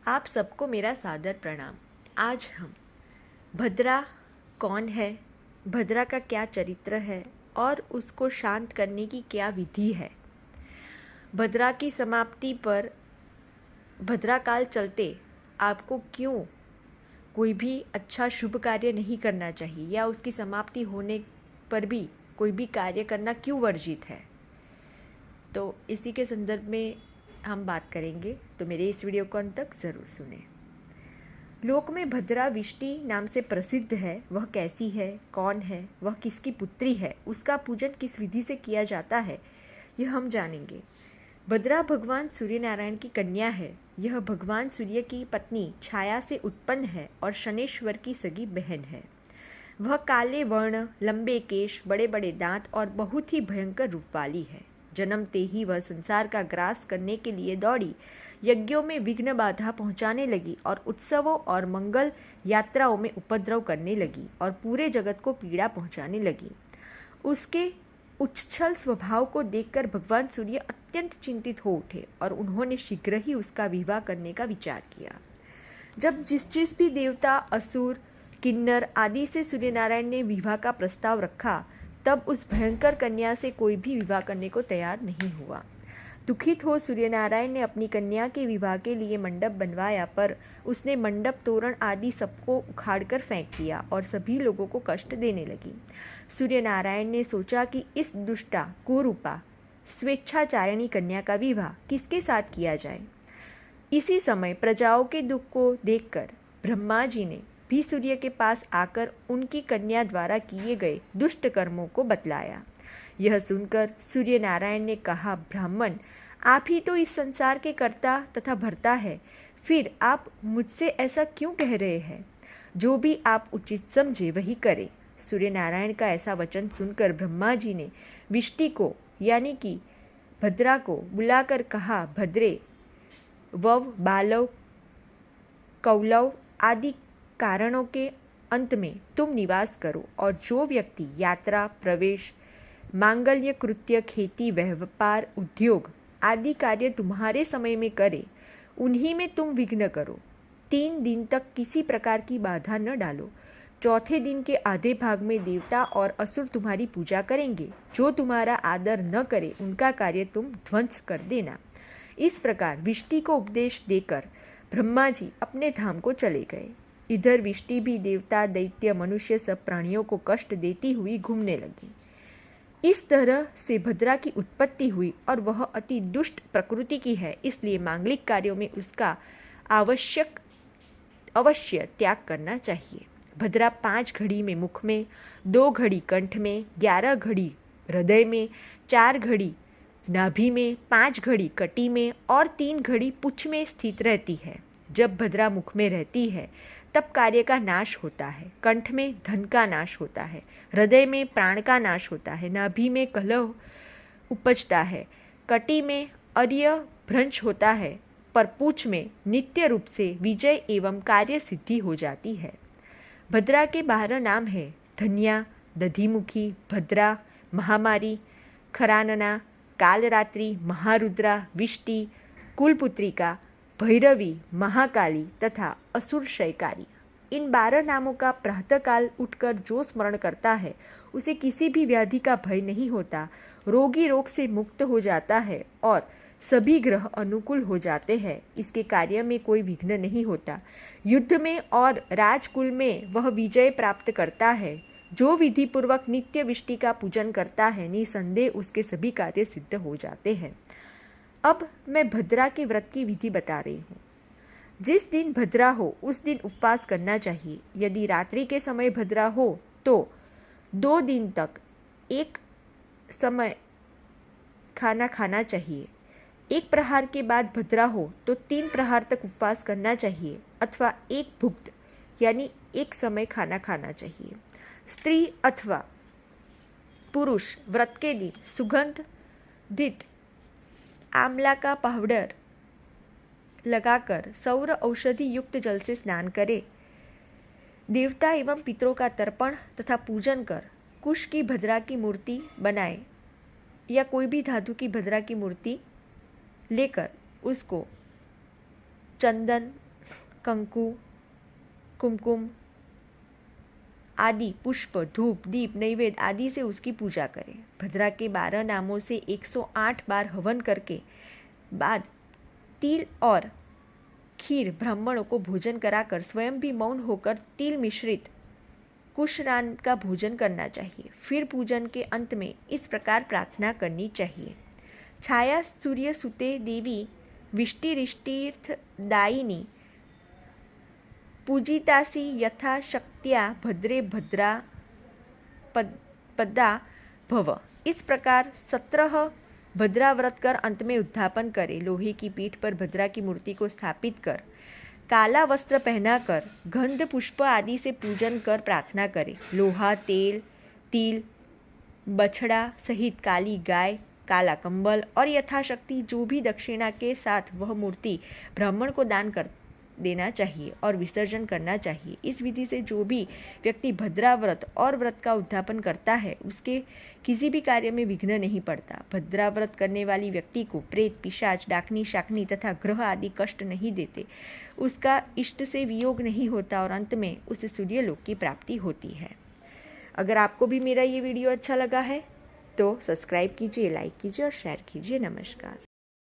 आप सबको मेरा सादर प्रणाम। आज हम भद्रा कौन है, भद्रा का क्या चरित्र है और उसको शांत करने की क्या विधि है, भद्रा की समाप्ति पर भद्रा काल चलते आपको क्यों कोई भी अच्छा शुभ कार्य नहीं करना चाहिए या उसकी समाप्ति होने पर भी कोई भी कार्य करना क्यों वर्जित है, तो इसी के संदर्भ में हम बात करेंगे। तो मेरे इस वीडियो को अंत तक ज़रूर सुनें। लोक में भद्रा विष्टि नाम से प्रसिद्ध है। वह कैसी है, कौन है, वह किसकी पुत्री है, उसका पूजन किस विधि से किया जाता है, यह हम जानेंगे। भद्रा भगवान सूर्य नारायण की कन्या है। यह भगवान सूर्य की पत्नी छाया से उत्पन्न है और शनेश्वर की सगी बहन है। वह काले वर्ण, लंबे केश, बड़े बड़े दांत और बहुत ही भयंकर रूप वाली है। जन्मते ही वह संसार का ग्रास करने के लिए दौड़ी, यज्ञों में विघ्न बाधा पहुंचाने लगी और उत्सवों और मंगल यात्राओं में उपद्रव करने लगी और पूरे जगत को पीड़ा पहुंचाने लगी। उसके उच्छल स्वभाव को देखकर भगवान सूर्य अत्यंत चिंतित हो उठे और उन्होंने शीघ्र ही उसका विवाह करने का विचार किया। जब जिस भी देवता, असुर, किन्नर आदि से सूर्य नारायण ने विवाह का प्रस्ताव रखा, तब उस भयंकर कन्या से कोई भी विवाह करने को तैयार नहीं हुआ। दुखित हो सूर्य नारायण ने अपनी कन्या के विवाह के लिए मंडप बनवाया, पर उसने मंडप, तोरण आदि सबको उखाड़कर फेंक दिया और सभी लोगों को कष्ट देने लगी। सूर्य नारायण ने सोचा कि इस दुष्टा, कुरूपा, स्वेच्छाचारिणी कन्या का विवाह किसके साथ किया जाए। इसी समय प्रजाओं के दुख को देखकर ब्रह्मा जी ने भी सूर्य के पास आकर उनकी कन्या द्वारा किए गए दुष्ट कर्मों को बतलाया। यह सुनकर सूर्य नारायण ने कहा, ब्राह्मण, आप ही तो इस संसार के कर्ता तथा भर्ता है, फिर आप मुझसे ऐसा क्यों कह रहे हैं? जो भी आप उचित समझे वही करें। सूर्य नारायण का ऐसा वचन सुनकर ब्रह्मा जी ने विष्टि को यानी कि भद्रा को बुलाकर कहा, भद्रे, वव, बालव, कौलव आदि कारणों के अंत में तुम निवास करो और जो व्यक्ति यात्रा, प्रवेश, मांगल्य कृत्य, खेती, व्यापार, उद्योग आदि कार्य तुम्हारे समय में करे, उन्हीं में तुम विघ्न करो। 3 दिन तक किसी प्रकार की बाधा न डालो। चौथे दिन के आधे भाग में देवता और असुर तुम्हारी पूजा करेंगे। जो तुम्हारा आदर न करे उनका कार्य तुम ध्वंस कर देना। इस प्रकार विष्टि को उपदेश देकर ब्रह्मा जी अपने धाम को चले गए। इधर विष्टि भी देवता, दैत्य, मनुष्य सब प्राणियों को कष्ट देती हुई घूमने लगी। इस तरह से भद्रा की उत्पत्ति हुई और वह अति दुष्ट प्रकृति की है, इसलिए मांगलिक कार्यों में उसका अवश्य त्याग करना चाहिए। भद्रा 5 घड़ी में मुख में, 2 घड़ी कंठ में, 11 घड़ी हृदय में, 4 घड़ी नाभि में, 5 घड़ी कटी में और 3 घड़ी पुच्छ में स्थित रहती है। जब भद्रा मुख में रहती है तब कार्य का नाश होता है, कंठ में धन का नाश होता है, हृदय में प्राण का नाश होता है, नाभि में कलह उपजता है, कटी में अर्य भ्रंश होता है, पर पूछ में नित्य रूप से विजय एवं कार्य सिद्धि हो जाती है। भद्रा के 12 नाम है, धन्या, दधिमुखी, भद्रा, महामारी, खरानना, कालरात्रि, महारुद्रा, विष्टि, कुलपुत्रिका, भैरवी, महाकाली तथा असुरशयकारी। इन 12 नामों का प्रातःकाल उठकर जो स्मरण करता है उसे किसी भी व्याधि का भय नहीं होता, रोगी रोग से मुक्त हो जाता है और सभी ग्रह अनुकूल हो जाते हैं। इसके कार्य में कोई विघ्न नहीं होता। युद्ध में और राजकुल में वह विजय प्राप्त करता है। जो विधि पूर्वक नित्य विष्टि का पूजन करता है, निसंदेह उसके सभी कार्य सिद्ध हो जाते हैं। अब मैं भद्रा के व्रत की विधि बता रही हूँ। जिस दिन भद्रा हो उस दिन उपवास करना चाहिए। यदि रात्रि के समय भद्रा हो तो 2 दिन तक एक समय खाना खाना चाहिए। 1 प्रहार के बाद भद्रा हो तो 3 प्रहार तक उपवास करना चाहिए अथवा 1 भुक्त यानी 1 समय खाना खाना चाहिए। स्त्री अथवा पुरुष व्रत के दिन सुगंधित आंवला का पाउडर लगाकर सौर औषधि युक्त जल से स्नान करे। देवता एवं पितरों का तर्पण तथा पूजन कर कुश की भद्रा की मूर्ति बनाए या कोई भी धातु की भद्रा की मूर्ति लेकर उसको चंदन, कंकु, कुमकुम आदि पुष्प, धूप, दीप, नैवेद्य आदि से उसकी पूजा करें। भद्रा के 12 नामों से 108 बार हवन करके बाद तिल और खीर ब्राह्मणों को भोजन कराकर स्वयं भी मौन होकर तिल मिश्रित कुशरान का भोजन करना चाहिए। फिर पूजन के अंत में इस प्रकार प्रार्थना करनी चाहिए। छाया सूर्य सुते देवी विष्टिरिष्टिर्थ दायिनी पूजितासी यथा शक्त्या भद्रे भद्रा पदा भव। इस प्रकार 17 भद्रा व्रत कर अंत में उद्यापन करे। लोहे की पीठ पर भद्रा की मूर्ति को स्थापित कर काला वस्त्र पहनाकर गंध पुष्प आदि से पूजन कर प्रार्थना करे। लोहा, तेल, तिल, बछड़ा सहित काली गाय, काला कंबल और यथाशक्ति जो भी दक्षिणा के साथ वह मूर्ति ब्राह्मण को दान कर देना चाहिए और विसर्जन करना चाहिए। इस विधि से जो भी व्यक्ति भद्रा व्रत और व्रत का उद्यापन करता है उसके किसी भी कार्य में विघ्न नहीं पड़ता। भद्रा व्रत करने वाली व्यक्ति को प्रेत, पिशाच, डाकनी, शाकनी तथा ग्रह आदि कष्ट नहीं देते, उसका इष्ट से वियोग नहीं होता और अंत में उसे सूर्यलोक की प्राप्ति होती है। अगर आपको भी मेरा ये वीडियो अच्छा लगा है तो सब्सक्राइब कीजिए, लाइक कीजिए और शेयर कीजिए। नमस्कार।